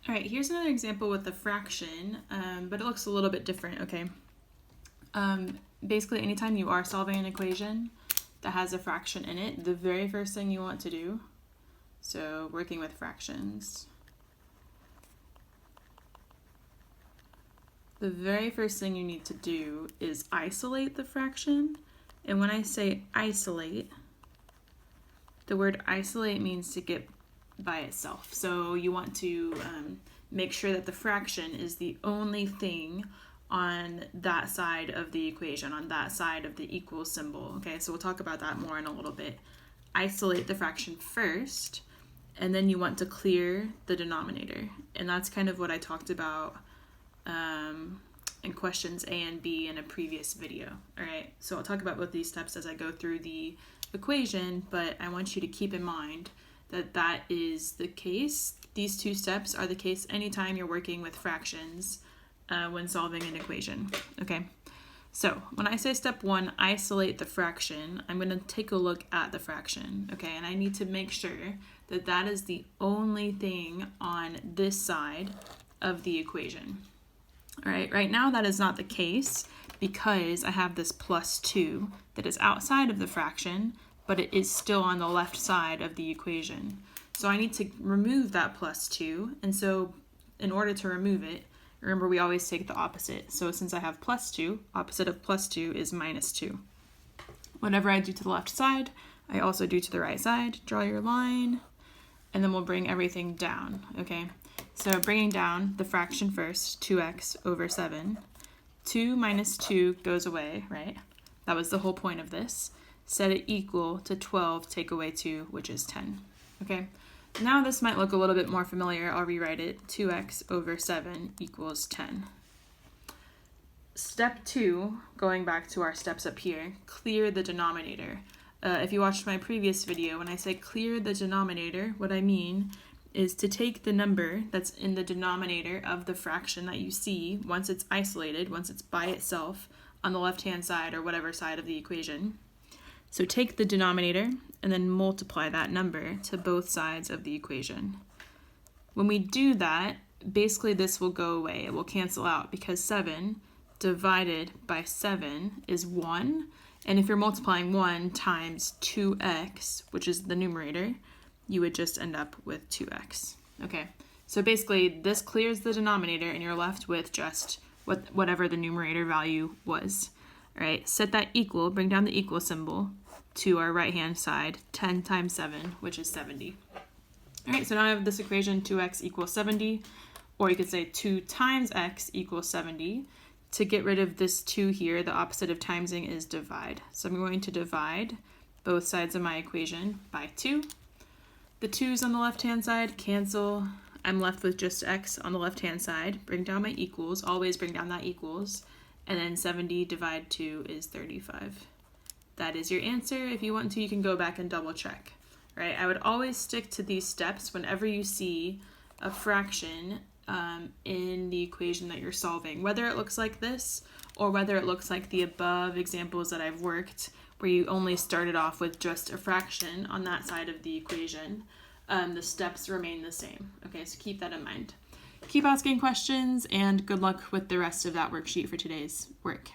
All right, here's another example with a fraction, but it looks a little bit different, okay? Basically, anytime you are solving an equation that has a fraction in it, the very first thing you want to do, so working with fractions, the very first thing you need to do is isolate the fraction. And when I say isolate, the word isolate means to get by itself. So you want to make sure that the fraction is the only thing on that side of the equation, on that side of the equal symbol. Okay, so we'll talk about that more in a little bit. Isolate the fraction first, and then you want to clear the denominator. And that's kind of what I talked about in questions A and B in a previous video. All right, so I'll talk about both these steps as I go through the equation, but I want you to keep in mind that that is the case. These two steps are the case anytime you're working with fractions when solving an equation. Okay, so when I say step one, isolate the fraction, I'm going to take a look at the fraction. Okay, and I need to make sure that that is the only thing on this side of the equation. All right, right now that is not the case because I have this plus 2 that is outside of the fraction, but it is still on the left side of the equation. So I need to remove that plus 2, and so in order to remove it, remember we always take the opposite. So since I have plus 2, opposite of plus 2 is minus 2. Whatever I do to the left side, I also do to the right side. Draw your line, and then we'll bring everything down, okay? So bringing down the fraction first, 2x over 7. 2 minus 2 goes away, right? That was the whole point of this. Set it equal to 12, take away 2, which is 10. Okay, now this might look a little bit more familiar. I'll rewrite it. 2x over 7 equals 10. Step 2, going back to our steps up here, clear the denominator. If you watched my previous video, when I say clear the denominator, what I mean is to take the number that's in the denominator of the fraction that you see once it's isolated, once it's by itself on the left-hand side or whatever side of the equation. So take the denominator and then multiply that number to both sides of the equation. When we do that, basically this will go away. It will cancel out because 7 divided by 7 is 1. And if you're multiplying 1 times 2x, which is the numerator, you would just end up with 2x. Okay, so basically this clears the denominator and you're left with just whatever the numerator value was. All right, set that equal, bring down the equal symbol to our right-hand side, 10 times 7, which is 70. All right, so now I have this equation, 2x equals 70, or you could say 2 times x equals 70. To get rid of this 2 here, the opposite of timesing is divide. So I'm going to divide both sides of my equation by 2. The 2's on the left-hand side cancel. I'm left with just x on the left-hand side. Bring down my equals, always bring down that equals. And then 70 divided 2 is 35. That is your answer. If you want to, you can go back and double check. Right? I would always stick to these steps whenever you see a fraction in the equation that you're solving, whether it looks like this or whether it looks like the above examples that I've worked where you only started off with just a fraction on that side of the equation. The steps remain the same. Okay, so keep that in mind. Keep asking questions and good luck with the rest of that worksheet for today's work.